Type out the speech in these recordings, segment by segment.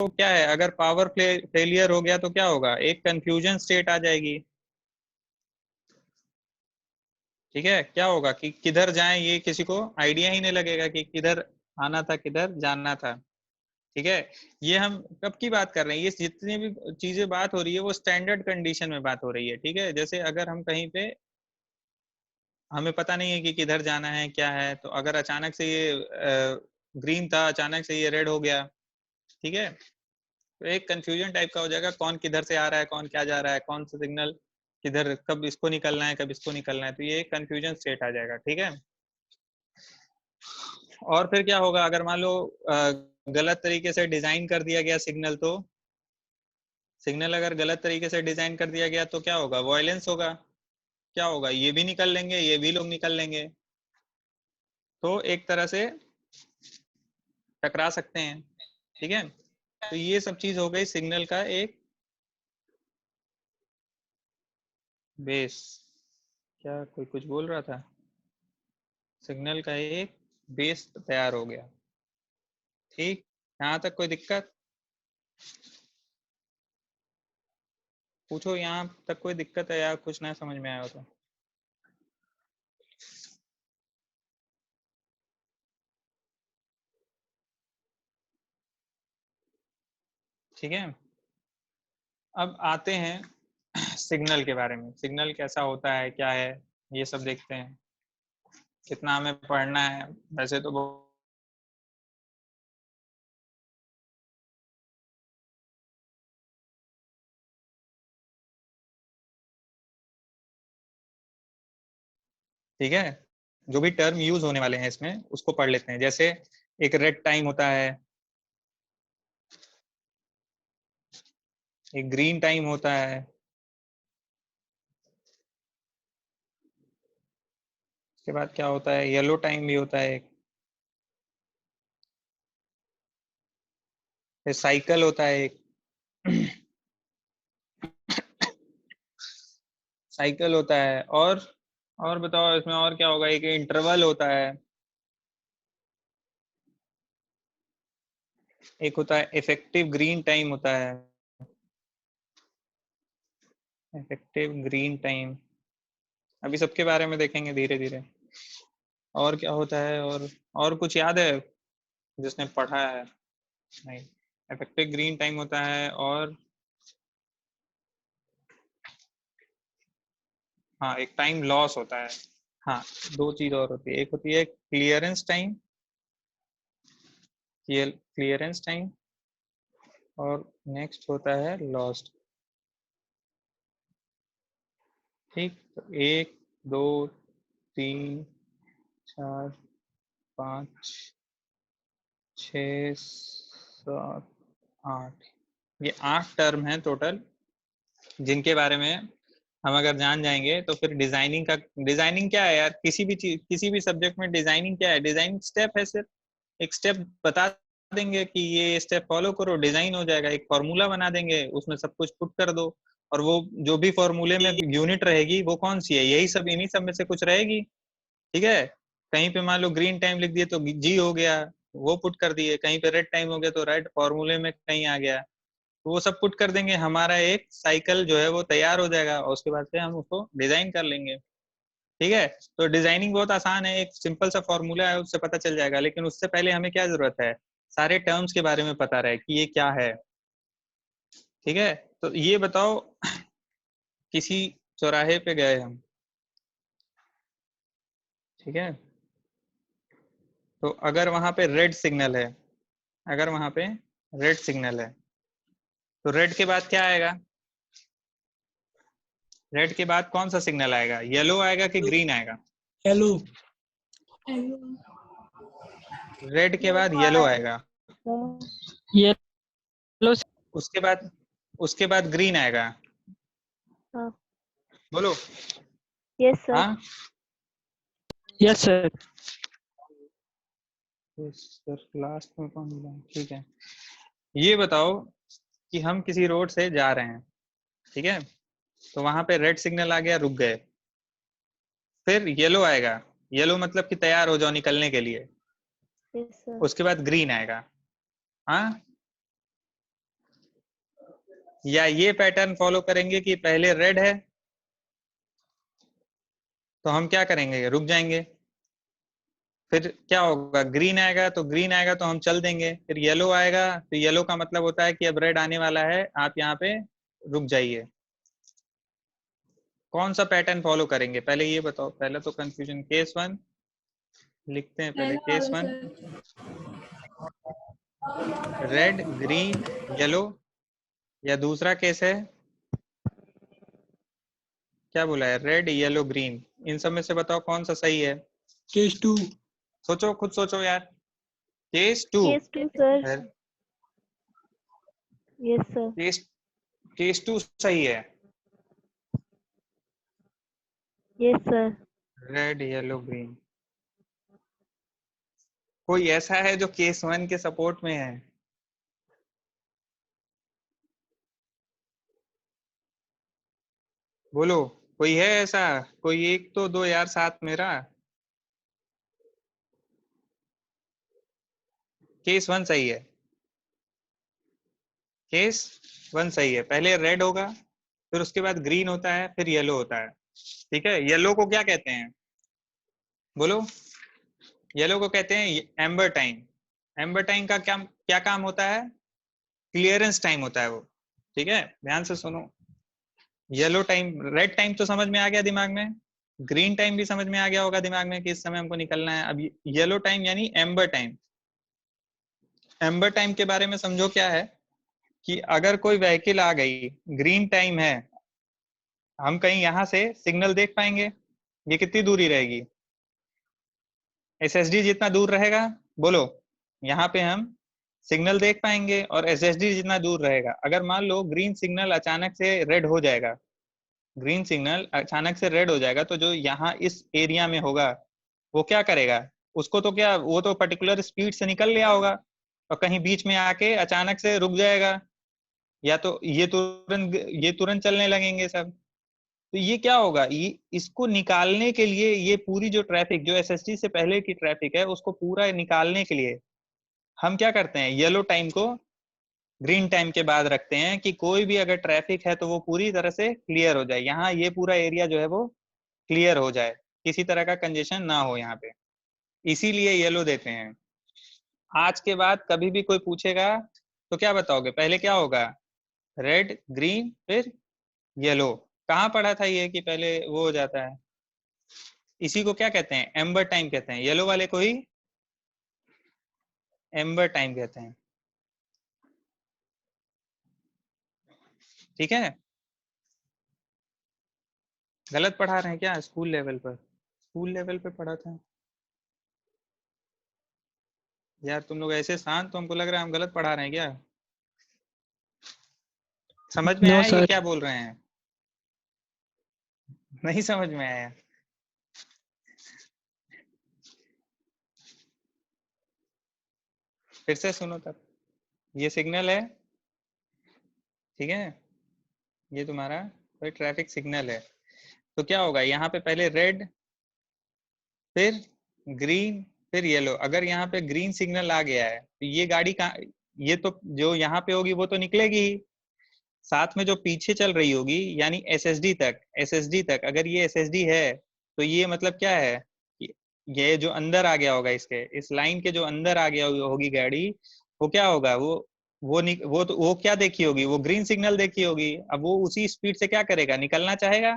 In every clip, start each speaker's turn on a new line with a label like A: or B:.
A: क्या है, अगर पावर फेलियर हो गया तो क्या होगा, एक कंफ्यूजन स्टेट आ जाएगी। ठीक है, क्या होगा कि किधर जाएं ये किसी को आइडिया ही नहीं लगेगा कि किधर आना था किधर जाना था। ठीक है, ये हम कब की बात कर रहे हैं, ये जितनी भी चीजें बात हो रही है वो स्टैंडर्ड कंडीशन में बात हो रही है। ठीक है, जैसे अगर हम कहीं पे हमें पता नहीं है कि किधर जाना है क्या है, तो अगर अचानक से ये ग्रीन था अचानक से ये रेड हो गया, ठीक है, तो एक कंफ्यूजन टाइप का हो जाएगा, कौन किधर से आ रहा है कौन क्या जा रहा है, कौन सा सिग्नल किधर, कब इसको निकलना है कब इसको निकलना है, तो ये एक कंफ्यूजन स्टेट आ जाएगा। ठीक है, और फिर क्या होगा, अगर मान लो गलत तरीके से डिजाइन कर दिया गया सिग्नल, तो सिग्नल अगर गलत तरीके से डिजाइन कर दिया गया तो क्या होगा, वॉयलेंस होगा। क्या होगा, ये भी निकल लेंगे ये भी लोग निकल लेंगे, तो एक तरह से टकरा सकते हैं। ठीक है, तो ये सब चीज हो गई सिग्नल का एक बेस। क्या कोई कुछ बोल रहा था, सिग्नल का एक बेस तैयार हो गया। ठीक, यहाँ तक कोई दिक्कत पूछो, यहाँ तक कोई दिक्कत है या कुछ ना समझ में आया हो तो। ठीक है, अब आते हैं सिग्नल के बारे में, सिग्नल कैसा होता है क्या है ये सब देखते हैं, कितना हमें पढ़ना है। वैसे तो ठीक है, जो भी टर्म यूज होने वाले हैं इसमें उसको पढ़ लेते हैं। जैसे एक रेड टाइम होता है, एक ग्रीन टाइम होता है, उसके बाद क्या होता है, येलो टाइम भी होता है एक, फिर साइकिल होता है एक साइकिल होता है, और बताओ इसमें और क्या होगा, एक इंटरवल होता है, एक होता है इफेक्टिव ग्रीन टाइम होता है, इफेक्टिव ग्रीन टाइम, अभी सबके बारे में देखेंगे धीरे धीरे। और क्या होता है, और कुछ याद है जिसने पढ़ा है, नहीं, इफेक्टिव ग्रीन टाइम होता है, और हाँ एक टाइम लॉस होता है। हाँ, दो चीज और होती है, एक होती है क्लियरेंस टाइम, क्लियरेंस टाइम, और नेक्स्ट होता है लॉस्ट। ठीक, तो एक, दो, तीन, चार, पाँच, छ, सात, आठ, ये 8 टर्म है टोटल, जिनके बारे में हम अगर जान जाएंगे तो फिर डिजाइनिंग का, डिजाइनिंग क्या है यार, किसी भी चीज किसी भी सब्जेक्ट में डिजाइनिंग क्या है, डिजाइनिंग स्टेप है, सिर्फ एक स्टेप बता देंगे कि ये स्टेप फॉलो करो डिजाइन हो जाएगा, एक फॉर्मूला बना देंगे उसमें सब कुछ पुट कर दो, और वो जो भी फॉर्मूले में यूनिट रहेगी वो कौन सी है, यही सब इन्हीं सब में से कुछ रहेगी। ठीक है, कहीं पे मान लो ग्रीन टाइम लिख दिए तो जी हो गया, वो पुट कर दिए, कहीं पे रेड टाइम हो गया तो रेड फॉर्मूले में कहीं आ गया, तो वो सब पुट कर देंगे, हमारा एक साइकिल जो है वो तैयार हो जाएगा, और उसके बाद से हम उसको डिजाइन कर लेंगे। ठीक है, तो डिजाइनिंग बहुत आसान है, एक सिंपल सा फॉर्मूला है उससे पता चल जाएगा, लेकिन उससे पहले हमें क्या जरूरत है, सारे टर्म्स के बारे में पता रहे कि ये क्या है। ठीक है, तो ये बताओ किसी चौराहे पे गए हम, ठीक है, तो अगर वहां पे रेड सिग्नल है, अगर वहां पे रेड सिग्नल है, तो रेड के बाद क्या आएगा, रेड के बाद कौन सा सिग्नल आएगा, येलो आएगा कि ग्रीन आएगा,
B: हेलो,
A: रेड के बाद येलो आएगा,
B: ये लो।
A: उसके बाद ग्रीन आएगा।
C: हाँ,
A: बोलो।
C: Yes sir.
A: हाँ,
B: यस सर।
A: सर लास्ट में कौन मिला, ठीक है, ये बताओ कि हम किसी रोड से जा रहे हैं, ठीक है, तो वहां पे रेड सिग्नल आ गया, रुक गए, फिर येलो आएगा, येलो मतलब कि तैयार हो जाओ निकलने के लिए,
C: यस सर।
A: उसके बाद ग्रीन आएगा। हाँ, या ये पैटर्न फॉलो करेंगे कि पहले रेड है तो हम क्या करेंगे, रुक जाएंगे, फिर क्या होगा, ग्रीन आएगा तो हम चल देंगे, फिर येलो आएगा तो येलो का मतलब होता है कि अब रेड आने वाला है, आप यहाँ पे रुक जाइए। कौन सा पैटर्न फॉलो करेंगे पहले ये बताओ, पहले तो कंफ्यूजन। केस 1 लिखते हैं पहले, केस 1 रेड ग्रीन येलो, या दूसरा केस है क्या बोला है, रेड येलो ग्रीन। इन सब में से बताओ कौन सा सही है।
B: केस 2।
A: सोचो, खुद सोचो यार। Case 2।
C: Case 2, sir. Yes, sir.
A: Case 2 सही है।
C: Yes, sir.
A: Red yellow green. कोई ऐसा है जो केस 1 के सपोर्ट में है? बोलो, कोई है ऐसा? कोई एक तो दो यार साथ मेरा। केस 1 सही है, केस 1 सही है। पहले रेड होगा, फिर उसके बाद ग्रीन होता है, फिर येलो होता है। ठीक है, येलो को क्या कहते हैं बोलो? येलो को कहते हैं एम्बर टाइम। एम्बर टाइम का क्या क्या काम होता है? क्लियरेंस टाइम होता है वो। ठीक है, ध्यान से सुनो। येलो टाइम, रेड टाइम तो समझ में आ गया दिमाग में, ग्रीन टाइम भी समझ में आ गया होगा दिमाग में कि इस समय हमको निकलना है। अब येलो टाइम यानी एम्बर टाइम। एम्बर टाइम के बारे में समझो क्या है कि अगर कोई व्हीकल आ गई, ग्रीन टाइम है, हम कहीं यहां से सिग्नल देख पाएंगे? ये कितनी दूरी रहेगी? एसएसडी जितना दूर रहेगा, बोलो, यहाँ पे हम सिग्नल देख पाएंगे, और एसएसडी जितना दूर रहेगा। अगर मान लो ग्रीन सिग्नल अचानक से रेड हो जाएगा, ग्रीन सिग्नल अचानक से रेड हो जाएगा, तो जो यहाँ इस एरिया में होगा वो क्या करेगा? उसको तो क्या, वो तो पर्टिकुलर स्पीड से निकल लिया होगा और कहीं बीच में आके अचानक से रुक जाएगा, या तो ये तुरंत चलने लगेंगे सब। तो ये क्या होगा, ये इसको निकालने के लिए, ये पूरी जो ट्रैफिक जो एसएसडी से पहले की ट्रैफिक है उसको पूरा निकालने के लिए हम क्या करते हैं, येलो टाइम को ग्रीन टाइम के बाद रखते हैं कि कोई भी अगर ट्रैफिक है तो वो पूरी तरह से क्लियर हो जाए, यहाँ ये पूरा एरिया जो है वो क्लियर हो जाए, किसी तरह का कंजेशन ना हो यहाँ पे, इसीलिए येलो देते हैं। आज के बाद कभी भी कोई पूछेगा तो क्या बताओगे, पहले क्या होगा, रेड ग्रीन फिर येलो। कहाँ पढ़ा था ये कि पहले वो हो जाता है? इसी को क्या कहते हैं, एम्बर टाइम कहते हैं, येलो वाले को ही एम्बर टाइम कहते हैं। ठीक है, गलत पढ़ा रहे हैं क्या? स्कूल लेवल पर, स्कूल लेवल पे पढ़ा था यार। तुम लोग ऐसे शांत, तो हमको लग रहा है हम गलत पढ़ा रहे हैं क्या? समझ में
B: नो
A: आया ये
B: सर।
A: क्या बोल रहे हैं? नहीं समझ में आया? फिर से सुनो तब। ये सिग्नल है, ठीक है, ये तुम्हारा कोई ट्रैफिक सिग्नल है। तो क्या होगा, यहाँ पे पहले रेड, फिर ग्रीन, फिर येलो। अगर यहाँ पे ग्रीन सिग्नल आ गया है तो ये गाड़ी कहाँ, ये तो जो यहाँ पे होगी वो तो निकलेगी ही, साथ में जो पीछे चल रही होगी यानी एसएसडी तक, एसएसडी तक अगर ये एसएसडी है तो ये मतलब क्या है कि ये जो अंदर आ गया होगा, इसके इस लाइन के जो अंदर आ गया होगी गाड़ी, वो क्या होगा, वो क्या देखी होगी, वो ग्रीन सिग्नल देखी होगी। अब वो उसी स्पीड से क्या करेगा, निकलना चाहेगा।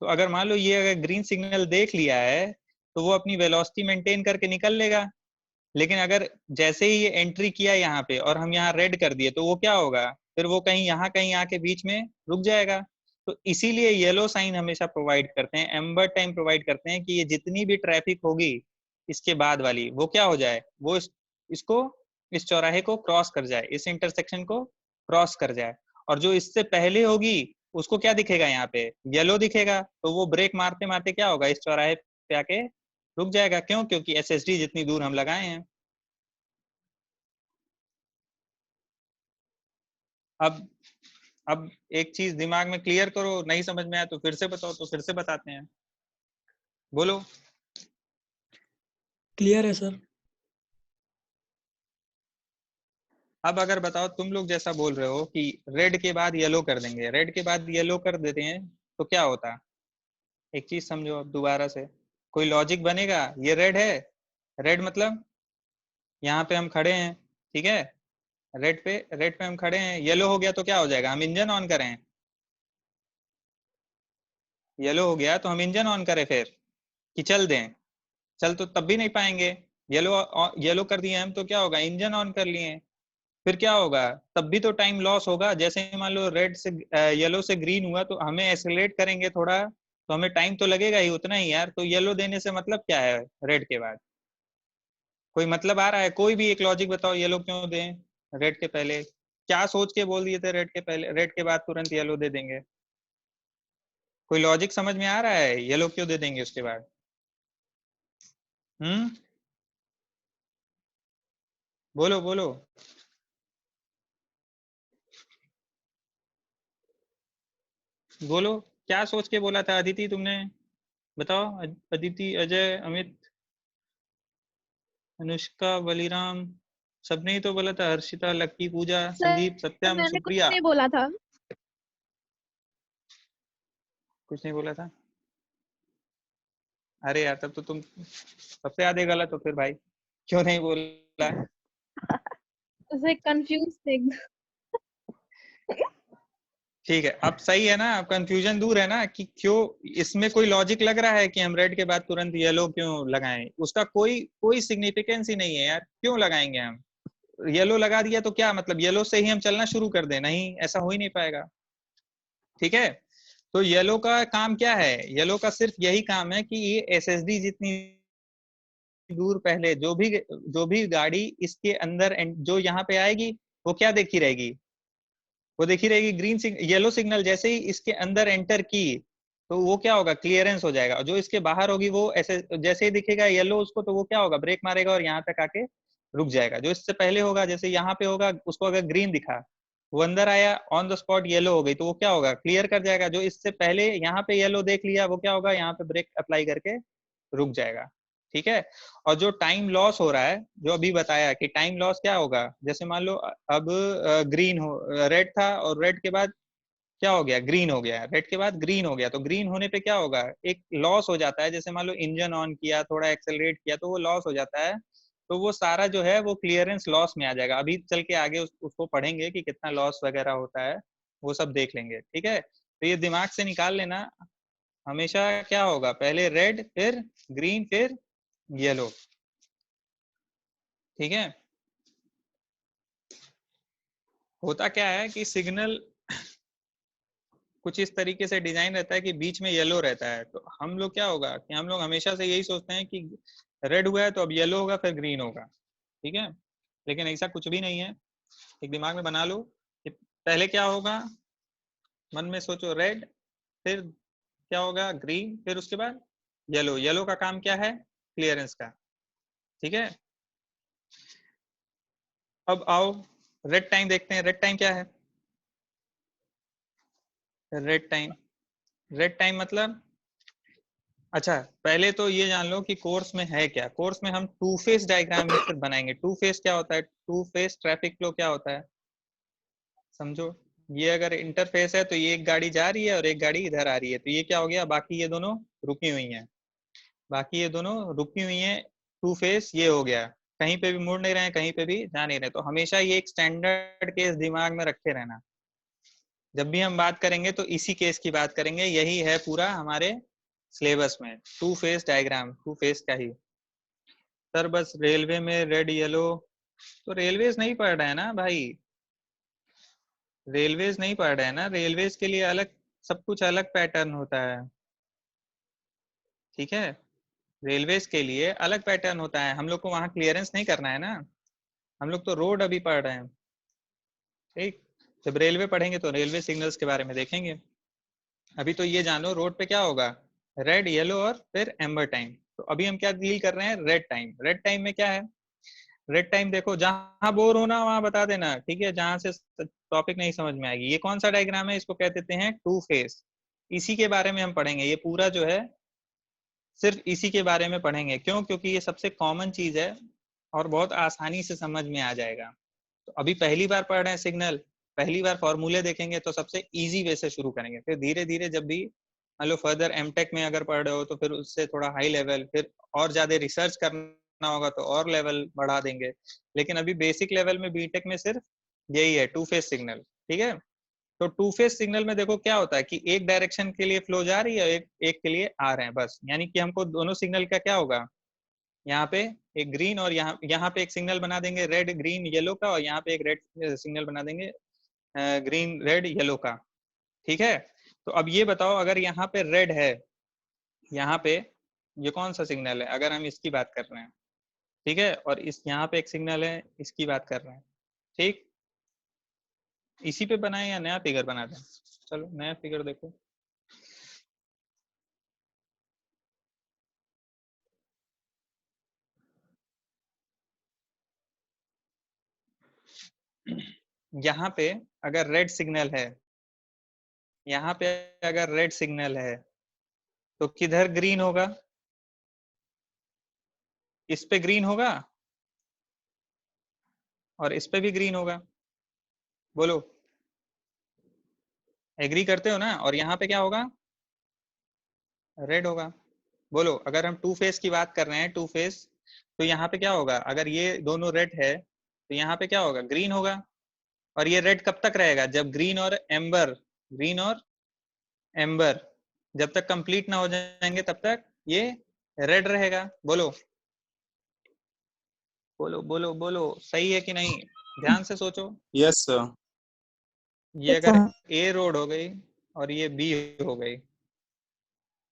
A: तो अगर मान लो ये अगर ग्रीन सिग्नल देख लिया है तो वो अपनी वेलोसिटी मेंटेन करके निकल लेगा। लेकिन अगर जैसे ही ये एंट्री किया यहाँ पे और हम यहाँ रेड कर दिए तो वो क्या होगा, फिर वो कहीं यहाँ कहीं आके बीच में रुक जाएगा। तो इसीलिए येलो साइन हमेशा प्रोवाइड करते हैं, एम्बर टाइम प्रोवाइड करते हैं कि ये जितनी भी ट्रैफिक होगी इसके बाद वाली, वो क्या हो जाए, वो इसको इस चौराहे को क्रॉस कर जाए, इस इंटरसेक्शन को क्रॉस कर जाए। और जो इससे पहले होगी उसको क्या दिखेगा, यहाँ पे येलो दिखेगा, तो वो ब्रेक मारते मारते क्या होगा, इस चौराहे पे आके रुक जाएगा। क्यों? क्योंकि एसएसडी जितनी दूर हम लगाए हैं। अब अब एक चीज दिमाग में क्लियर करो, नहीं समझ में आया तो फिर से बताओ, तो फिर से बताते हैं, बोलो।
B: क्लियर है सर।
A: अब अगर बताओ तुम लोग जैसा बोल रहे हो कि रेड के बाद येलो कर देंगे, रेड के बाद येलो कर देते हैं तो क्या होता? एक चीज समझो अब दोबारा से, कोई लॉजिक बनेगा? ये रेड है, रेड मतलब यहाँ पे हम खड़े हैं, ठीक है, रेड पे हम खड़े हैं, येलो हो गया तो क्या हो जाएगा? हम इंजन ऑन करें, येलो हो गया तो हम इंजन ऑन करें फिर कि चल दें? चल तो तब भी नहीं पाएंगे। येलो येलो कर दिए हम तो क्या होगा? इंजन ऑन कर लिए, फिर क्या होगा? तब भी तो टाइम लॉस होगा। जैसे ही मान लो रेड से येलो से ग्रीन हुआ तो हमें एक्सेलरेट करेंगे थोड़ा, तो हमें टाइम तो लगेगा ही उतना ही यार। तो येलो देने से मतलब क्या है रेड के बाद? कोई मतलब आ रहा है? कोई भी एक लॉजिक बताओ, येलो क्यों दें रेड के पहले? क्या सोच के बोल दिए थे रेड के पहले, रेड के बाद तुरंत येलो दे देंगे? कोई लॉजिक समझ में आ रहा है? येलो क्यों दे देंगे उसके बाद? हम्म, बोलो बोलो। बोलो, क्या सोच के बोला था अदिति तुमने? बताओ अदिति, अजय, अमित, अनुष्का, बलिराम, सबने ही तो बोला था। हर्षिता, लक्की, पूजा, संदीप,
C: सर
A: सत्यम,
C: मैंने कुछ
A: सुप्रिया।
C: नहीं बोला था।
A: कुछ नहीं बोला था? अरे यार, तब तो तुम सबसे आधे गलत हो फिर भाई। क्यों नहीं बोला?
C: सर कंफ्यूज थे।
A: ठीक है, अब सही है ना? अब कंफ्यूजन दूर है ना कि क्यों इसमें कोई लॉजिक लग रहा है कि हम रेड के बाद तुरंत येलो क्यों लगाएं? उसका कोई कोई सिग्निफिकेंस ही नहीं है यार, क्यों लगाएंगे हम? येलो लगा दिया तो क्या मतलब येलो से ही हम चलना शुरू कर दें? नहीं, ऐसा हो ही नहीं पाएगा। ठीक है, तो येलो का काम क्या है? येलो का सिर्फ यही काम है कि ये एसएसडी जितनी दूर पहले जो भी गाड़ी इसके अंदर जो यहाँ पे आएगी वो क्या देखी रहेगी? वो देखी रहेगी ग्रीन येलो सिग्नल। जैसे ही इसके अंदर एंटर की तो वो क्या होगा? क्लियरेंस हो जाएगा। जो इसके बाहर होगी वो ऐसे जैसे ही दिखेगा येलो उसको, तो वो क्या होगा? ब्रेक मारेगा और यहाँ तक आके रुक जाएगा। जो इससे पहले होगा, जैसे यहाँ पे होगा, उसको अगर ग्रीन दिखा, वो अंदर आया, ऑन द स्पॉट येलो हो गई, तो वो क्या होगा? क्लियर कर जाएगा। जो इससे पहले यहाँ पे येलो देख लिया वो क्या होगा? यहाँ पे ब्रेक अप्लाई करके रुक जाएगा। ठीक है, और जो टाइम लॉस हो रहा है, जो अभी बताया कि टाइम लॉस क्या होगा, जैसे मान लो अब ग्रीन हो, रेड था और रेड के बाद क्या हो गया? ग्रीन हो गया। रेड के बाद ग्रीन हो गया, तो ग्रीन होने पे क्या होगा? एक लॉस हो जाता है। जैसे मान लो इंजन ऑन किया, थोड़ा एक्सेलरेट किया, तो वो लॉस हो जाता है। तो वो सारा जो है वो क्लियरेंस लॉस में आ जाएगा। अभी चल के आगे उसको पढ़ेंगे कि कितना लॉस वगैरह होता है, वो सब देख लेंगे। ठीक है, तो ये दिमाग से निकाल लेना। हमेशा क्या होगा? पहले रेड, फिर ग्रीन, फिर येलो। ठीक है, होता क्या है कि सिग्नल कुछ इस तरीके से डिजाइन रहता है कि बीच में येलो रहता है। तो हम लोग क्या होगा कि हम लोग हमेशा से यही सोचते हैं कि रेड हुआ है तो अब येलो होगा, फिर ग्रीन होगा। ठीक है, लेकिन ऐसा कुछ भी नहीं है। एक दिमाग में बना लो कि पहले क्या होगा, मन में सोचो रेड, फिर क्या होगा? ग्रीन, फिर उसके बाद येलो। येलो का काम क्या है? क्लियरेंस का। ठीक है, अब आओ रेड टाइम देखते हैं। रेड टाइम क्या है? रेड टाइम, रेड टाइम मतलब, अच्छा पहले तो ये जान लो कि कोर्स में है क्या। कोर्स में हम टू फेस डायग्राम ही सिर्फ बनाएंगे। टू फेस क्या होता है? टू फेस ट्रैफिक फ्लो क्या होता है? समझो, ये अगर इंटरफेस है तो ये एक गाड़ी जा रही है और एक गाड़ी इधर आ रही है, तो ये क्या हो गया? बाकी ये दोनों रुकी हुई हैं। बाकी ये दोनों रुकी हुई हैं, टू फेस ये हो गया। कहीं पे भी मुड़ नहीं रहे हैं, कहीं पे भी जा नहीं रहे। तो हमेशा ये एक स्टैंडर्ड केस दिमाग में रखे रहना। जब भी हम बात करेंगे तो इसी केस की बात करेंगे। यही है पूरा हमारे सिलेबस में, two phase diagram, two phase का ही। सर बस रेलवे में रेड येलो, तो रेलवेज नहीं पढ़ रहे हैं ना भाई। रेलवेज नहीं पढ़ रहे हैं ना, रेलवेज के लिए अलग, सब कुछ अलग पैटर्न होता है। ठीक है, रेलवेज के लिए अलग पैटर्न होता है। हम लोग को वहां क्लियरेंस नहीं करना है ना, हम लोग तो रोड अभी पढ़ रहे हैं। ठीक, जब रेलवे पढ़ेंगे तो रेलवे सिग्नल्स के बारे में देखेंगे। अभी तो ये जानो रोड पे क्या होगा? रेड, येलो और फिर एम्बर टाइम। तो अभी हम क्या डील कर रहे हैं? Red time. रेड टाइम में क्या है? रेड टाइम देखो, जहां बोर होना वहां बता देना। ठीक है, जहां से टॉपिक नहीं समझ में आएगी। ये कौन सा डायग्राम है? इसको कह देते हैं टू फेस। इसी के बारे में हम पढ़ेंगे। ये पूरा जो है सिर्फ इसी के बारे में पढ़ेंगे। क्यों? क्योंकि ये सबसे कॉमन चीज है और बहुत आसानी से समझ में आ जाएगा। तो अभी पहली बार पढ़ रहे हैं सिग्नल, पहली बार फॉर्मूले देखेंगे तो सबसे इजी वे से शुरू करेंगे, फिर धीरे धीरे जब भी मान लो फर्दर एमटेक में अगर पढ़ रहे हो तो फिर उससे थोड़ा हाई लेवल, फिर और ज्यादा रिसर्च करना होगा तो और लेवल बढ़ा देंगे। लेकिन अभी बेसिक लेवल में बीटेक में सिर्फ यही है, टू फेज सिग्नल। ठीक है, तो टू फेज सिग्नल में देखो क्या होता है कि एक डायरेक्शन के लिए फ्लो जा रही है, एक के लिए आ रहे हैं बस, यानी कि हमको दोनों सिग्नल का क्या होगा, यहाँ पे एक ग्रीन और यहाँ पे एक सिग्नल बना देंगे रेड ग्रीन येलो का, और यहाँ पे एक रेड सिग्नल बना देंगे ग्रीन रेड येलो का। ठीक है, तो अब ये बताओ अगर यहाँ पे रेड है, यहाँ पे ये कौन सा सिग्नल है, अगर हम इसकी बात कर रहे हैं, ठीक है, और इस यहाँ पे एक सिग्नल है, इसकी बात कर रहे हैं। ठीक, इसी पे बनाए या नया फिगर बना दें? चलो नया फिगर देखो। यहाँ पे अगर रेड सिग्नल है, यहाँ पे अगर रेड सिग्नल है तो किधर ग्रीन होगा, इस पे ग्रीन होगा और इस पे भी ग्रीन होगा। बोलो, एग्री करते हो ना? और यहाँ पे क्या होगा, रेड होगा। बोलो, अगर हम टू फेज की बात कर रहे हैं, टू फेज, तो यहाँ पे क्या होगा, अगर ये दोनों रेड है तो यहाँ पे क्या होगा, ग्रीन होगा। और ये रेड कब तक रहेगा, जब ग्रीन और एम्बर, ग्रीन और एम्बर जब तक कंप्लीट ना हो जाएंगे तब तक ये रेड रहेगा। बोलो बोलो बोलो बोलो, सही है कि नहीं? ध्यान से सोचो।
D: Yes sir.
A: ये अगर ए रोड हो गई और ये बी हो गई,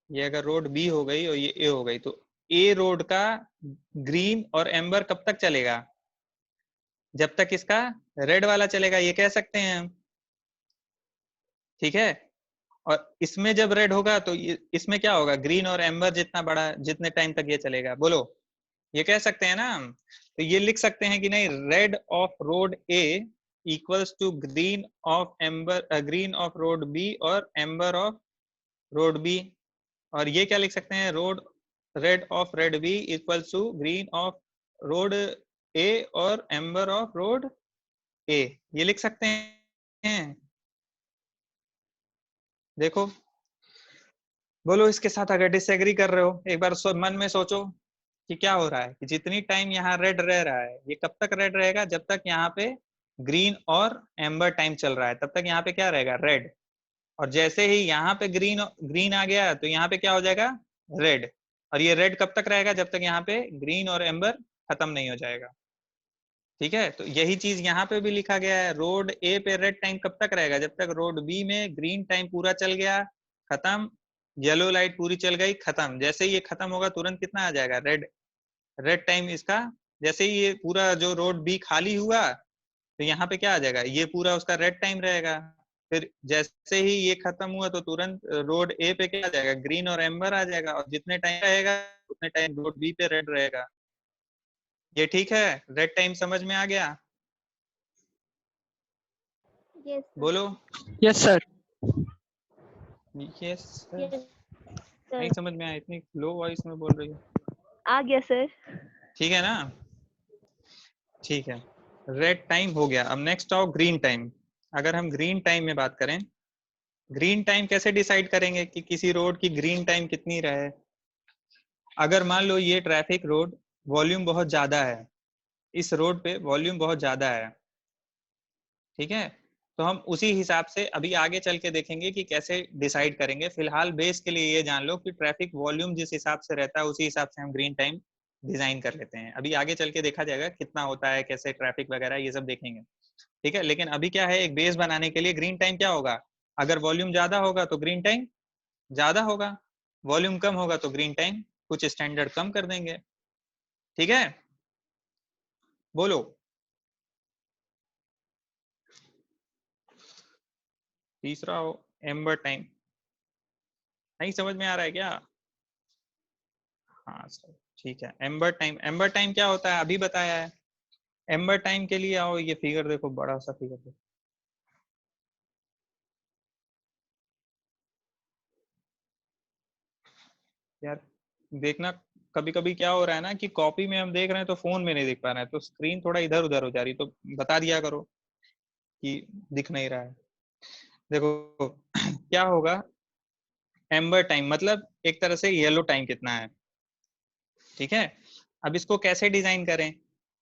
A: ये अगर रोड बी हो गई और ये ए हो गई, तो ए रोड का ग्रीन और एम्बर कब तक चलेगा, जब तक इसका रेड वाला चलेगा, ये कह सकते हैं हम। ठीक है, और इसमें जब रेड होगा तो इसमें क्या होगा, ग्रीन और एम्बर जितना बड़ा, जितने टाइम तक ये चलेगा। बोलो, ये कह सकते हैं ना हम। तो ये लिख सकते हैं कि नहीं, red of road A equals to green of amber, green of road B और एम्बर ऑफ रोड बी। और ये क्या लिख सकते हैं, road red of red B equals to green of road A और एम्बर ऑफ रोड ए, ये लिख सकते हैं। देखो, बोलो इसके साथ अगर डिसएग्री कर रहे हो, एक बार मन में सोचो कि क्या हो रहा है, कि जितनी टाइम यहाँ रेड रह रहा है, ये कब तक रेड रहेगा, जब तक यहाँ पे ग्रीन और एम्बर टाइम चल रहा है तब तक यहाँ पे क्या रहेगा, रेड। और जैसे ही यहाँ पे ग्रीन ग्रीन आ गया तो यहाँ पे क्या हो जाएगा, रेड। और ये रेड कब तक रहेगा, जब तक यहाँ पे ग्रीन और एम्बर खत्म नहीं हो जाएगा। ठीक है, तो यही चीज यहाँ पे भी लिखा गया है, रोड ए पे रेड टाइम कब तक रहेगा, जब तक रोड बी में ग्रीन टाइम पूरा चल गया, खत्म, येलो लाइट पूरी चल गई, खत्म। जैसे ही ये खत्म होगा तुरंत कितना आ जाएगा, रेड, रेड टाइम इसका। जैसे ही ये पूरा जो रोड बी खाली हुआ तो यहाँ पे क्या आ जाएगा, ये पूरा उसका रेड टाइम रहेगा। फिर जैसे ही ये खत्म हुआ तो तुरंत रोड ए पे क्या आ जाएगा, ग्रीन और एम्बर आ जाएगा, और जितने टाइम रहेगा उतने टाइम रोड बी पे रेड रहेगा। ये ठीक है, रेड टाइम समझ में आ गया?
C: Yes, sir.
A: बोलो
B: Yes, sir.
A: यस।
C: Yes,
A: नहीं
C: sir.
A: समझ में आया, इतनी लो वॉइस में बोल रही हो।
C: आ गया सर।
A: ठीक है ना? ठीक है, रेड टाइम हो गया। अब नेक्स्ट आओ ग्रीन टाइम। अगर हम ग्रीन टाइम में बात करें, ग्रीन टाइम कैसे डिसाइड करेंगे कि किसी रोड की ग्रीन टाइम कितनी रहे? अगर मान लो ये ट्रैफिक रोड वॉल्यूम बहुत ज्यादा है, इस रोड पे वॉल्यूम बहुत ज्यादा है, ठीक है, तो हम उसी हिसाब से अभी आगे चल के देखेंगे कि कैसे डिसाइड करेंगे। फिलहाल बेस के लिए ये जान लो कि ट्रैफिक वॉल्यूम जिस हिसाब से रहता है उसी हिसाब से हम ग्रीन टाइम डिजाइन कर लेते हैं। अभी आगे चल के देखा जाएगा कितना होता है, कैसे ट्रैफिक वगैरह ये सब देखेंगे। ठीक है, लेकिन अभी क्या है, एक बेस बनाने के लिए ग्रीन टाइम क्या होगा, अगर वॉल्यूम ज्यादा होगा तो ग्रीन टाइम ज्यादा होगा, वॉल्यूम कम होगा तो ग्रीन टाइम कुछ स्टैंडर्ड कम कर देंगे। ठीक है, बोलो। तीसरा हो एम्बर टाइम। नहीं समझ में आ रहा है क्या? हाँ सर, ठीक है। एम्बर टाइम, एम्बर टाइम क्या होता है अभी बताया है। एम्बर टाइम के लिए आओ, ये फिगर देखो, बड़ा सा फिगर देखो। यार देखना, कभी कभी क्या हो रहा है ना कि कॉपी में हम देख रहे हैं तो फोन में नहीं दिख पा रहे हैं, तो स्क्रीन थोड़ा इधर उधर हो जा रही, तो बता दिया करो कि दिख नहीं रहा है। देखो क्या होगा, एम्बर टाइम मतलब एक तरह से येलो टाइम कितना है, ठीक है। अब इसको कैसे डिजाइन करें,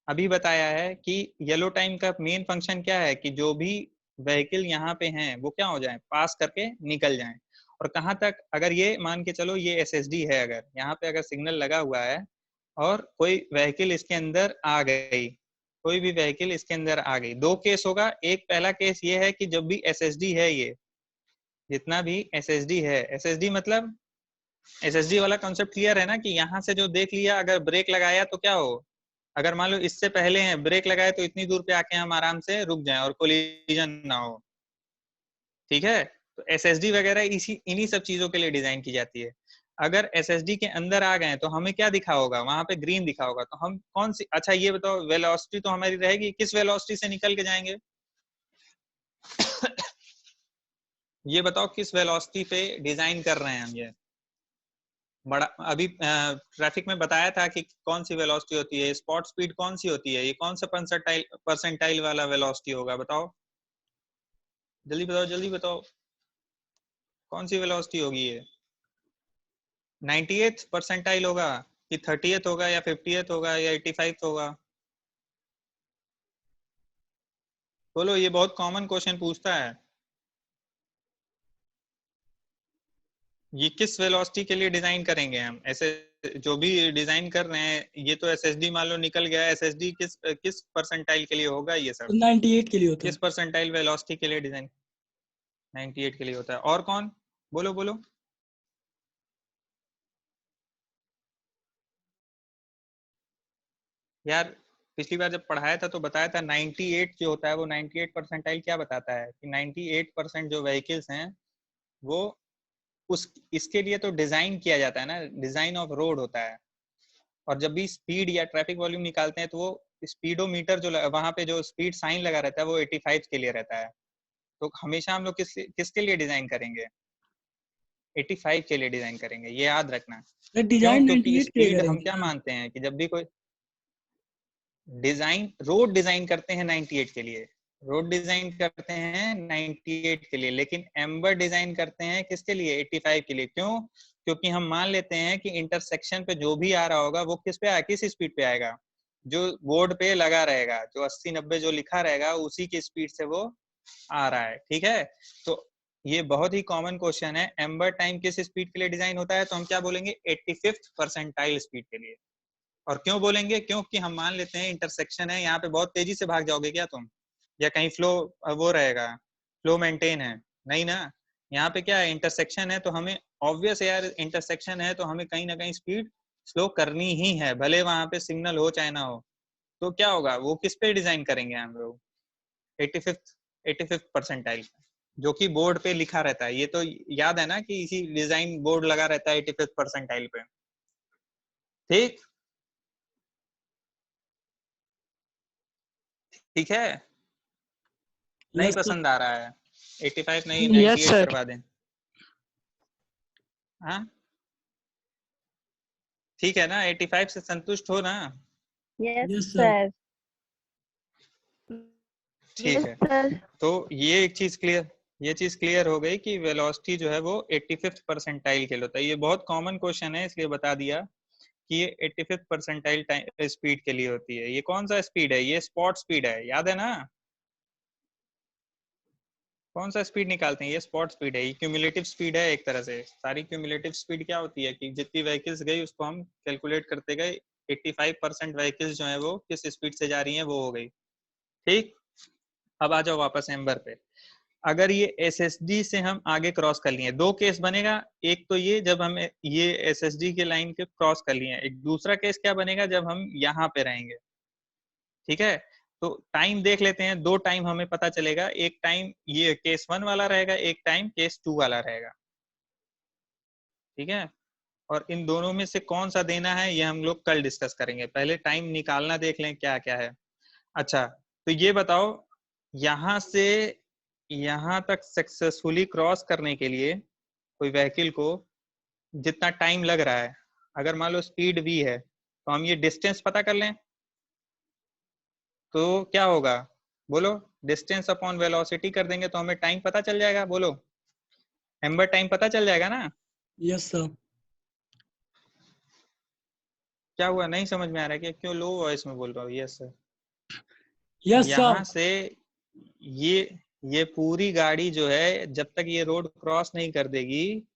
A: अभी बताया है कि येलो टाइम का मेन फंक्शन क्या है कि जो भी व्हीकल यहाँ पे हैं वो क्या हो जाए, पास करके निकल जाएं। और कहाँ तक, अगर ये मान के चलो ये एसएसडी है, अगर यहाँ पे अगर सिग्नल लगा हुआ है और कोई व्हीकल इसके अंदर आ गई, कोई भी व्हीकल इसके अंदर आ गई, दो केस होगा। एक पहला केस ये है कि जब भी एसएसडी है, ये जितना भी एसएसडी है, एसएसडी मतलब एसएसडी वाला कॉन्सेप्ट क्लियर है ना, कि यहाँ से जो देख लिया, अगर ब्रेक लगाया तो क्या हो, अगर मान लो इससे पहले हैं ब्रेक लगाए तो इतनी दूर पे आके हम आराम से रुक जाएं और कोलिजन ना हो, ठीक है। तो एसएसडी वगैरह इसी इन्हीं सब चीजों के लिए डिजाइन की जाती है। अगर एसएसडी के अंदर आ गए तो हमें क्या दिखा होगा, वहां पे ग्रीन दिखा होगा, तो हम कौन सी, अच्छा ये बताओ, वेलोसिटी तो हमारी रहेगी, किस वेलोसिटी से निकल के जाएंगे ये बताओ, किस वेलोसिटी पे डिजाइन कर रहे हैं हम ये बड़ा। अभी ट्रैफिक में बताया था कि कौन सी वेलोसिटी होती है, स्पॉट स्पीड कौन सी होती है, ये कौन सा परसेंटाइल वाला वेलोसिटी होगा, बताओ जल्दी बताओ, जल्दी बताओ, कौन सी वेलोसिटी होगी ये, 98th परसेंटाइल होगा कि 30th होगा या 50th होगा या 85th होगा, बोलो, ये बहुत कॉमन क्वेश्चन पूछता है। ये किस वेलोसिटी के लिए डिजाइन करेंगे हम, ऐसे जो भी डिजाइन कर रहे हैं, ये तो एसएसडी मान लो निकल गया, एसएसडी किस किस परसेंटाइल के लिए होगा ये सब,
B: 98 के लिए होता
A: किस
B: है।
A: परसेंटाइल वेलोसिटी के लिए डिजाइन, 98 के लिए होता है। और कौन, बोलो बोलो, यार पिछली बार जब पढ़ाया था तो बताया था 98 जो होता है वो 98 परसेंटाइल क्या बताता है कि 98% जो व्हीकल्स हैं वो उस इसके लिए तो डिजाइन किया जाता है ना, डिजाइन ऑफ रोड होता है। और जब भी स्पीड या ट्रैफिक वॉल्यूम निकालते हैं तो वो स्पीडोमीटर जो वहां पे जो स्पीड साइन लगा रहता है वो 85 के लिए रहता है। तो हमेशा हम लोग किसके लिए डिजाइन करेंगे, 85 के लिए डिजाइन करेंगे, ये याद रखना। क्यों,
B: डिजाइन
A: क्योंकि
B: 98 के लिए
A: स्पीड हम
B: करेंगे
A: क्या
B: ना।
A: मानते हैं कि जब भी कोई डिजाइन रोड डिजाइन करते हैं 98 के लिए, रोड डिजाइन करते हैं 98 के लिए, लेकिन एम्बर डिजाइन करते हैं किसके लिए, 85 के लिए। क्यों, क्योंकि हम मान लेते हैं कि इंटरसेक्शन पे जो भी आ रहा होगा वो किस पे आएगा, किस स्पीड पे आएगा, जो बोर्ड पे लगा रहेगा, जो 80-90 जो लिखा रहेगा उसी की स्पीड से वो आ रहा है, ठीक है। तो ये बहुत ही कॉमन क्वेश्चन है, एम्बर टाइम किस स्पीड के लिए डिजाइन होता है, तो हम क्या बोलेंगे, 85th परसेंटाइल स्पीड के लिए। और क्यों बोलेंगे, क्योंकि हम मान लेते हैं इंटरसेक्शन है, यहाँ पे बहुत तेजी से भाग जाओगे क्या तुम, या कहीं फ्लो वो रहेगा, फ्लो मेंटेन है, नहीं ना। यहाँ पे क्या है, इंटरसेक्शन है, तो हमें ऑब्वियस यार, इंटरसेक्शन है तो हमें कहीं ना कहीं स्पीड स्लो करनी ही है, भले वहां पे सिग्नल हो चाहे ना हो। तो क्या होगा, वो किस पे डिजाइन करेंगे हम लोग, 85th 85th परसेंटाइल, जो कि बोर्ड पे लिखा रहता है। ये तो याद है ना कि इसी डिजाइन बोर्ड लगा रहता है 85th परसेंटाइल पे, ठीक, ठीक है। नहीं
B: यस सर।
A: पसंद आ रहा है, 85 नहीं
B: यस
A: 98
B: सर।
A: करवा दें, हाँ ठीक है ना, 85 से संतुष्ट हो ना,
C: Yes,
B: यस सर।
C: sir.
A: ठीक
C: Yes,
A: है।
C: sir.
A: तो ये एक चीज क्लियर, ये चीज क्लियर हो गई कि वेलोसिटी जो है वो 85th परसेंटाइल के लिए होता है। ये बहुत कॉमन क्वेश्चन है इसलिए बता दिया कि ये 85th परसेंटाइल स्पीड के लिए होती है। ये कौन सा स्पीड है, ये स्पॉट स्पीड है, याद है ना, कौन सा स्पीड निकालते हैं, ये स्पॉट स्पीड है, ये क्यूमुलेटिव स्पीड है एक तरह से। सारी क्यूमुलेटिव स्पीड क्या होती है कि जितनी व्हीकल्स गई उसको हम कैलकुलेट करते गए, 85% व्हीकल्स जो है वो किस स्पीड से जा रही हैं वो हो गई, ठीक। अब आ जाओ वापस एम्बर पे। अगर ये एसएसडी से हम आगे क्रॉस कर लिए, दो केस बनेगा, एक तो ये जब हम ये एसएसडी के लाइन के क्रॉस कर लिए, एक दूसरा केस क्या बनेगा जब हम यहाँ पे रहेंगे, ठीक है। तो टाइम देख लेते हैं, दो टाइम हमें पता चलेगा, एक टाइम ये केस 1 वाला रहेगा, एक टाइम केस 2 वाला रहेगा, ठीक है। और इन दोनों में से कौन सा देना है ये हम लोग कल डिस्कस करेंगे, पहले टाइम निकालना देख लें क्या क्या है। अच्छा तो ये बताओ, यहां से यहां तक सक्सेसफुली क्रॉस करने के लिए कोई व्हीकल को जितना टाइम लग रहा है, अगर मान लो स्पीड v है तो हम ये डिस्टेंस पता कर लें तो क्या होगा, बोलो। डिस्टेंस अपॉन वेलोसिटी कर देंगे तो हमें टाइम पता चल जाएगा, बोलो। एम्बर टाइम पता चल जाएगा ना।
B: Yes sir.
A: क्या हुआ, नहीं समझ में आ रहा है कि क्यों लो वॉइस में बोल रहा हूँ? Yes sir.
B: यस
A: यहाँ
B: सर।
A: से ये पूरी गाड़ी जो है जब तक ये रोड क्रॉस नहीं कर देगी,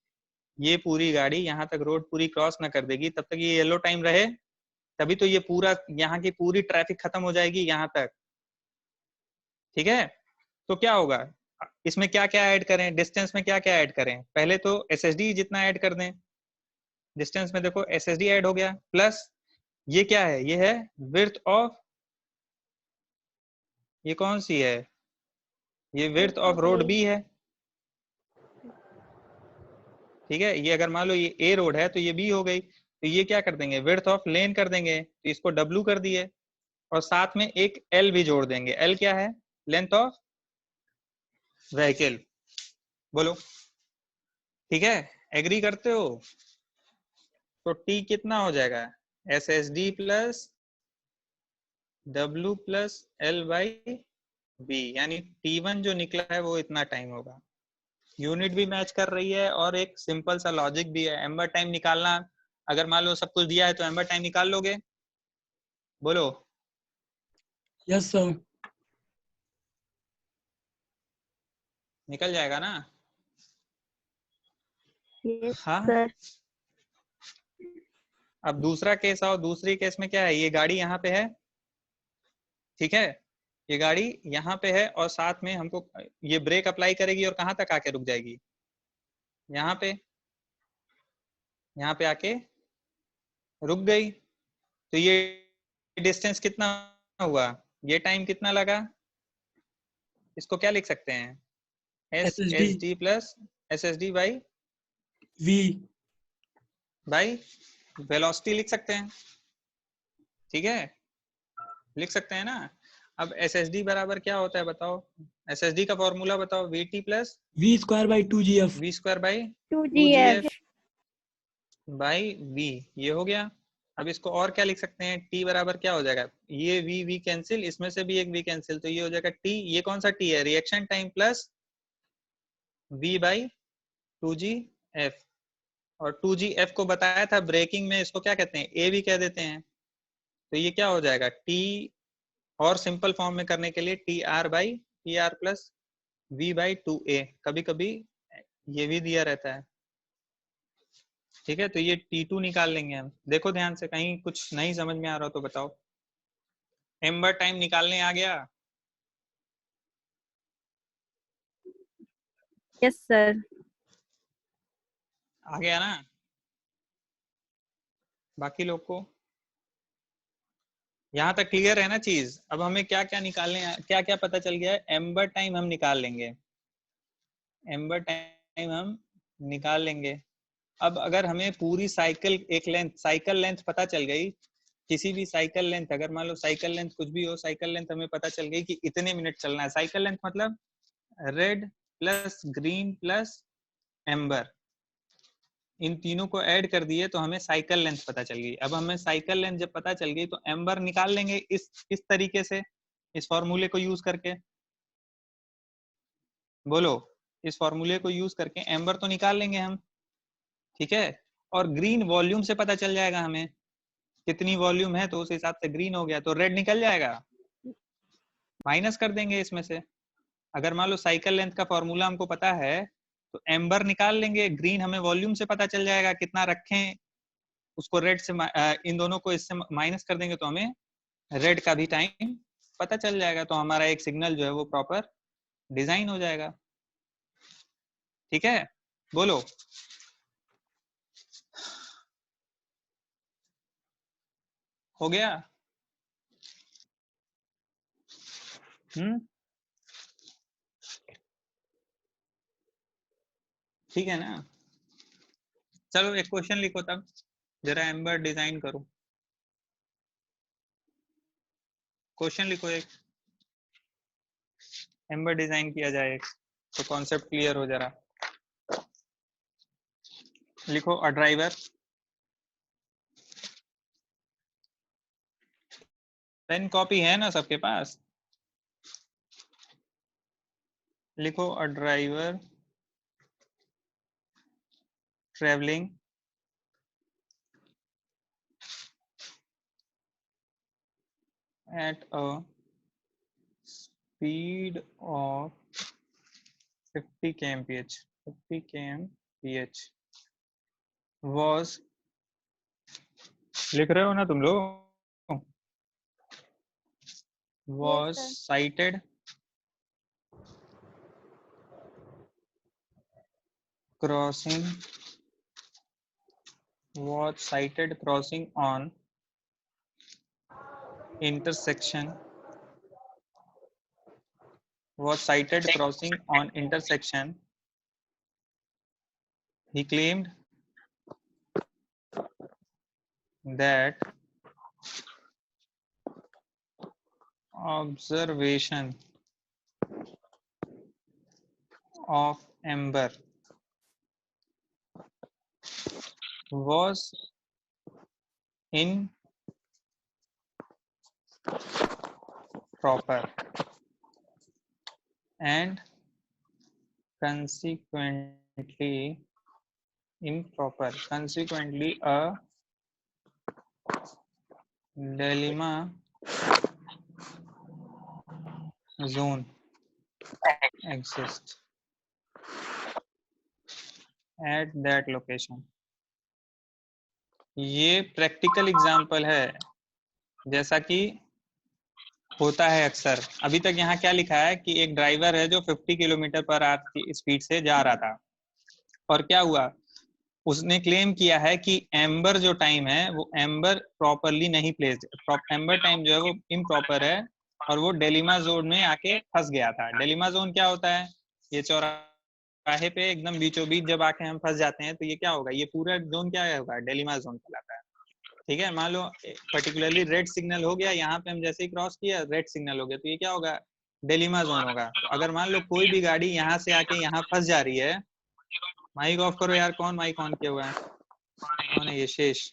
A: ये पूरी गाड़ी यहाँ तक रोड पूरी क्रॉस ना कर देगी तब तक ये येलो टाइम रहे, तभी तो ये पूरा यहाँ की पूरी ट्रैफिक खत्म हो जाएगी यहाँ तक। ठीक है, तो क्या होगा इसमें, क्या क्या ऐड करें डिस्टेंस में, क्या क्या ऐड करें? पहले तो एसएसडी जितना ऐड कर दें। डिस्टेंस में देखो एसएसडी ऐड हो गया, प्लस ये क्या है, ये है विड्थ ऑफ, ये कौन सी है, ये विड्थ ऑफ रोड बी है। ठीक है, ये अगर मान लो ये ए रोड है तो ये बी हो गई, तो ये क्या कर देंगे, विड्थ ऑफ लेन कर देंगे, तो इसको डब्ल्यू कर दिए और साथ में एक एल भी जोड़ देंगे। एल क्या है, लेंथ ऑफ व्हीकल, बोलो। ठीक है, एग्री करते हो? तो टी कितना हो जाएगा, S S D plus W plus L by B, यानी T1 जो निकला है वो इतना टाइम होगा। यूनिट भी मैच कर रही है और एक सिंपल सा लॉजिक भी है। एम्बर टाइम निकालना, अगर मान लो सब कुछ दिया है तो एम्बर टाइम निकाल लोगे, बोलो।
B: Yes sir.
A: निकल जाएगा ना?
C: यस
A: हाँ।
C: सर।
A: अब दूसरा केस आओ, दूसरी केस में क्या है, ये गाड़ी यहाँ पे है, ठीक है, ये गाड़ी यहाँ पे है और साथ में हमको ये ब्रेक अप्लाई करेगी और कहाँ तक आके रुक जाएगी, यहाँ पे, यहाँ पे आके रुक गई। तो ये डिस्टेंस कितना हुआ, ये टाइम कितना लगा, इसको क्या लिख सकते हैं, S
B: SSD
A: S D plus S S D by
B: V।
A: Velocity लिख सकते हैं। ठीक है, लिख सकते हैं ना। अब एस एस डी बराबर क्या होता है बताओ, एस एस डी का फॉर्मूला बताओ, V T plus
B: V square by 2GF।
A: V square by
C: 2GF।
A: 2GF by V, ये हो गया। अब इसको और क्या लिख सकते हैं, टी बराबर क्या हो जाएगा, ये वी वी कैंसिल, इसमें से भी एक वी कैंसिल, तो ये हो जाएगा टी, ये कौन सा टी है, reaction time plus V by 2GF। और 2GF को बताया था ब्रेकिंग में, इसको क्या कहते हैं, ए भी कह देते हैं। तो ये क्या हो जाएगा, टी और सिंपल फॉर्म में करने के लिए T R by T R plus V by 2A, कभी कभी ये भी दिया रहता है। ठीक है, तो ये T2 निकाल लेंगे हम। देखो ध्यान से, कहीं कुछ नहीं समझ में आ रहा हो तो बताओ। एम्बर टाइम निकालने आ गया?
C: Yes sir.
A: आ गया ना? बाकी लोग को यहाँ तक क्लियर है ना चीज? अब हमें क्या क्या निकालने, क्या क्या पता चल गया है, एम्बर टाइम हम निकाल लेंगे, एम्बर टाइम हम निकाल लेंगे। अब अगर हमें पूरी साइकिल, एक लेंथ, साइकिल लेंथ पता चल गई, किसी भी साइकिल लेंथ, अगर मान लो साइकिल लेंथ कुछ भी हो, साइकिल लेंथ हमें पता चल गई कि इतने मिनट चलना है। साइकिल लेंथ मतलब red plus green plus amber, इन तीनों को ऐड कर दिए तो हमें साइकिल लेंथ पता चल गई। अब हमें साइकिल लेंथ जब पता चल गई तो एम्बर निकाल लेंगे इस तरीके से, इस फॉर्मूले को यूज करके, बोलो। इस फॉर्मूले को यूज करके एम्बर तो निकाल लेंगे हम, ठीक है। और ग्रीन वॉल्यूम से पता चल जाएगा हमें कितनी वॉल्यूम है, तो उस हिसाब से ग्रीन हो गया, तो रेड निकल जाएगा, माइनस कर देंगे इसमें से। अगर मान लो साइकिल लेंथ का फॉर्मूला हमको पता है तो एम्बर निकाल लेंगे, ग्रीन हमें वॉल्यूम से पता चल जाएगा कितना रखें, उसको रेड से इन दोनों को इससे माइनस कर देंगे तो हमें रेड का भी टाइम पता चल जाएगा, तो हमारा एक सिग्नल जो है वो प्रॉपर डिजाइन हो जाएगा। ठीक है, बोलो। हो गया? ठीक है ना? चलो एक क्वेश्चन लिखो तब, जरा एम्बर डिजाइन करो, क्वेश्चन लिखो एक, एम्बर डिजाइन किया जाए तो कॉन्सेप्ट क्लियर हो जरा। लिखो, अ ड्राइवर पेन कॉपी है ना सबके पास? लिखो a driver travelling at a speed of 50 kmph 50 kmph was, लिख रहे हो ना तुम लोग? was
C: sir.
A: cited crossing on intersection he claimed that observation of amber was improper and consequently a dilemma zone exists at that location. ये practical example है, जैसा कि होता है अक्सर। अभी तक यहाँ क्या लिखा है कि एक ड्राइवर है जो 50 किलोमीटर पर आवर की स्पीड से जा रहा था, और क्या हुआ, उसने क्लेम किया है कि एम्बर जो टाइम है वो एम्बर प्रॉपरली नहीं प्लेस्ड, एम्बर टाइम जो है वो इम्प्रॉपर है, और वो डेलिमा जोन में आके फंस गया था। डेलिमा जोन क्या होता है? ये चौराहे पे एकदम बीचों बीच जब आके हम फंस जाते हैं तो ये क्या होगा, ये पूरा जोन क्या होगा, डेलिमा जोन कहलाता है। ठीक है, मान लो पर्टिकुलरली रेड सिग्नल हो गया, यहाँ पे हम जैसे ही क्रॉस किया रेड सिग्नल हो गया, तो ये क्या होगा, डेलिमा जोन होगा। तो अगर मान लो कोई भी गाड़ी यहाँ से आके यहाँ फंस जा रही है, माइक ऑफ करो यार, कौन माइक ऑन किया हुआ है, कौन है ये, शेष।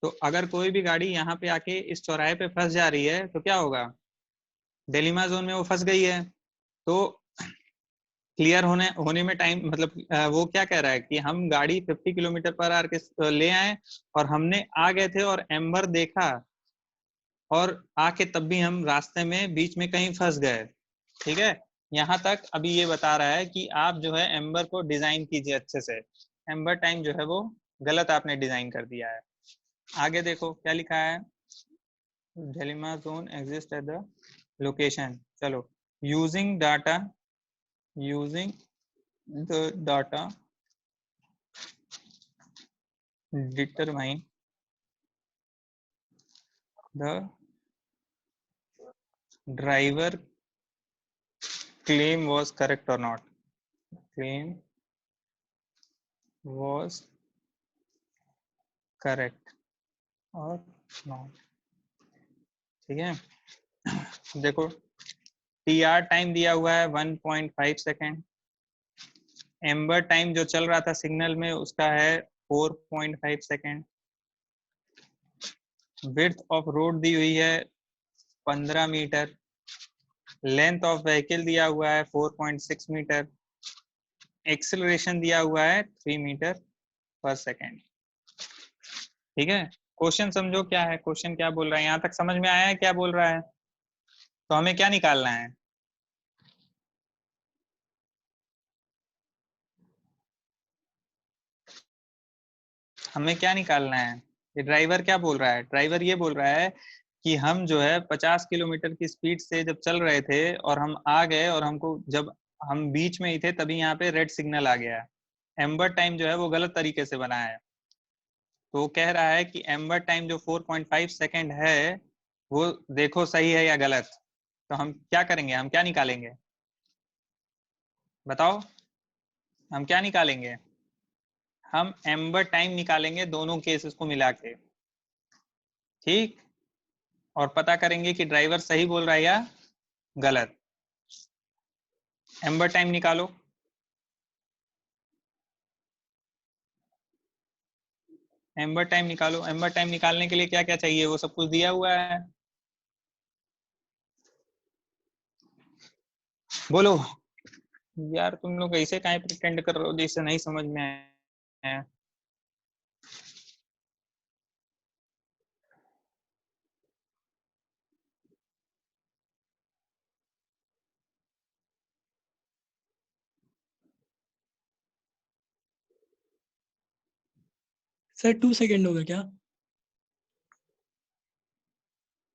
A: तो अगर कोई भी गाड़ी यहाँ पे आके इस चौराहे पे फंस जा रही है तो क्या होगा, डेलिमा जोन में वो फंस गई है। तो क्लियर होने में टाइम, मतलब वो क्या कह रहा है कि हम गाड़ी 50 किलोमीटर पर आवर के ले आए और हमने आ गए थे और एम्बर देखा, और आके तब भी हम रास्ते में बीच में कहीं फंस गए। ठीक है, यहाँ तक अभी ये बता रहा है कि आप जो है एम्बर को डिजाइन कीजिए अच्छे से। एम्बर टाइम जो है वो गलत आपने डिजाइन कर दिया है। आगे देखो क्या लिखा है, dilemma zone exist at the location. चलो, using the data determine the driver claim was correct or not. Claim was correct or not. ठीक है, देखो टीआर टाइम दिया हुआ है 1.5 सेकेंड, एम्बर टाइम जो चल रहा था सिग्नल में उसका है 4.5 सेकेंड, विड्थ ऑफ रोड दी हुई है 15 मीटर, लेंथ ऑफ व्हीकल दिया हुआ है 4.6 मीटर, एक्सेलरेशन दिया हुआ है 3 मीटर पर सेकेंड। ठीक है, क्वेश्चन समझो क्या है, क्वेश्चन क्या बोल रहा है, यहाँ तक समझ में आया है क्या बोल रहा है? तो हमें क्या निकालना है, हमें क्या निकालना है? ये ड्राइवर क्या बोल रहा है, ड्राइवर ये बोल रहा है कि हम जो है 50 किलोमीटर की स्पीड से जब चल रहे थे और हम आ गए, और हमको जब हम बीच में ही थे तभी यहाँ पे रेड सिग्नल आ गया है। एम्बर टाइम जो है वो गलत तरीके से बना है, तो वो कह रहा है कि एम्बर टाइम जो 4.5 सेकेंड है वो देखो सही है या गलत। तो हम क्या करेंगे, हम क्या निकालेंगे, बताओ, हम क्या निकालेंगे? हम एम्बर टाइम निकालेंगे दोनों केसेस को मिला के। ठीक, और पता करेंगे कि ड्राइवर सही बोल रहा है या गलत। एम्बर टाइम निकालो। एम्बर टाइम निकालो। एम्बर टाइम निकालने के लिए क्या क्या चाहिए, वो सब कुछ दिया हुआ है। बोलो यार, तुम लोग ऐसे काहे प्रिटेंड कर रहे हो जैसे नहीं समझ में आया।
B: सर 2 सेकेंड होगा क्या?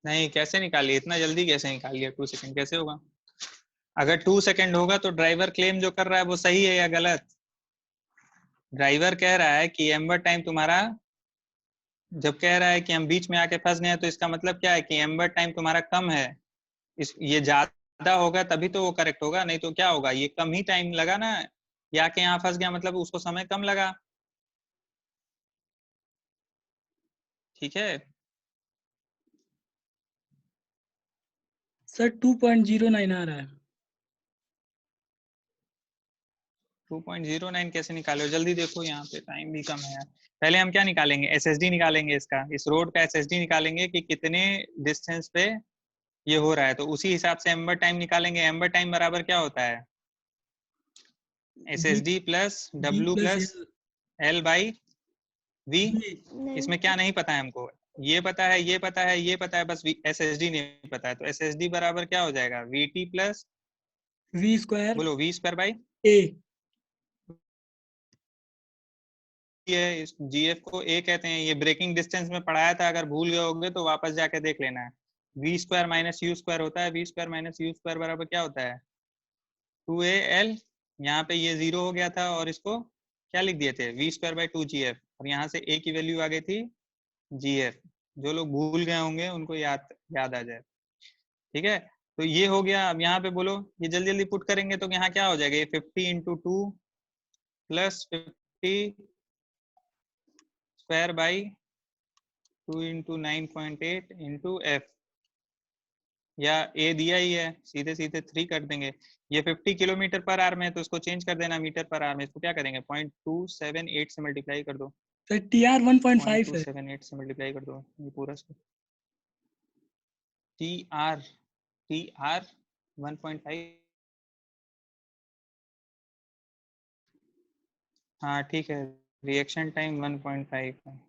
A: नहीं, कैसे निकालिए, इतना जल्दी कैसे निकालिए? 2 सेकंड कैसे होगा? अगर 2 सेकंड होगा तो ड्राइवर क्लेम जो कर रहा है वो सही है या गलत? ड्राइवर कह रहा है कि एम्बर टाइम तुम्हारा, जब कह रहा है कि हम बीच में आके फंस गए, तो इसका मतलब क्या है कि एम्बर टाइम तुम्हारा कम है। इस ये ज्यादा होगा तभी तो वो करेक्ट होगा, नहीं तो क्या होगा, ये कम ही टाइम लगा ना, या के यहाँ फंस गया मतलब उसको समय कम लगा। ठीक है।
B: सर 2.09 आ रहा है।
A: 2.09 कैसे निकालो? जल्दी देखो, यहाँ पे टाइम भी कम है। पहले हम क्या निकालेंगे, एसएसडी निकालेंगे, इसका, इस रोड का एसएसडी निकालेंगे कि कितने डिस्टेंस पे ये हो रहा है, तो उसी हिसाब से एम्बर टाइम निकालेंगे। एम्बर टाइम बराबर क्या होता है, SSD plus
B: V
A: W
B: plus
A: plus L by V.
B: V।
A: इसमें क्या नहीं पता है हमको, ये पता है, ये पता है, ये पता है, बस एसएसडी नहीं पता है। तो एसएसडी बराबर क्या हो जाएगा, we T plus,
B: V square
A: बोलो, वी स्क्वायर बाई
B: A।
A: है। इस जीएफ को ए कहते हैं, ये ब्रेकिंग डिस्टेंस में पढ़ाया था, अगर भूल गए होगे तो वापस जाके देख लेना है। V square minus U square होता है, V square minus U square बराबर क्या होता है, 2AL। यहाँ पे ये 0 हो गया था और इसको क्या लिख दिए थे, वी स्क्वायर बाई 2GF, और यहाँ से ए की वैल्यू आ गई थी GF। जो लोग भूल गए होंगे उनको याद याद आ जाए। ठीक है, तो ये हो गया। अब यहाँ पे बोलो, ये जल्दी जल्दी पुट करेंगे तो यहाँ क्या हो जाएगा, ये 50 into 2 plus 50 square by 2 into 9.8 into F, या ए दिया ही है, सीधे सीधे 3 कर देंगे। ये 50 किलोमीटर पर आवर में है तो इसको चेंज कर देना मीटर पर आवर में। इसको क्या करेंगे, 0.278 से मल्टीप्लाई कर दो।
B: सर TR 1.5 है।
A: 0.278 से मल्टीप्लाई कर दो ये पूरा। T R 1.5। हाँ ठीक है, रिएक्शन टाइम 1.5 है।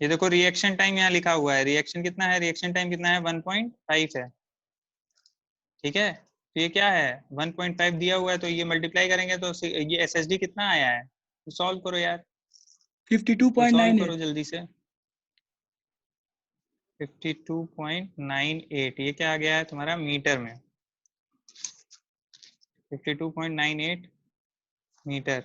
A: ये देखो रिएक्शन टाइम यहाँ लिखा हुआ है, रिएक्शन कितना है, रिएक्शन टाइम कितना है, 1.5 है। ठीक है, तो ये क्या है, 1.5 दिया हुआ है, तो ये मल्टीप्लाई करेंगे तो ये एसएसडी कितना आया है, तो सॉल्व करो यार, तो सॉल्व
B: 52.98।
A: करो जल्दी से। 52.98, ये क्या आ गया है तुम्हारा मीटर में, 52.98 मीटर।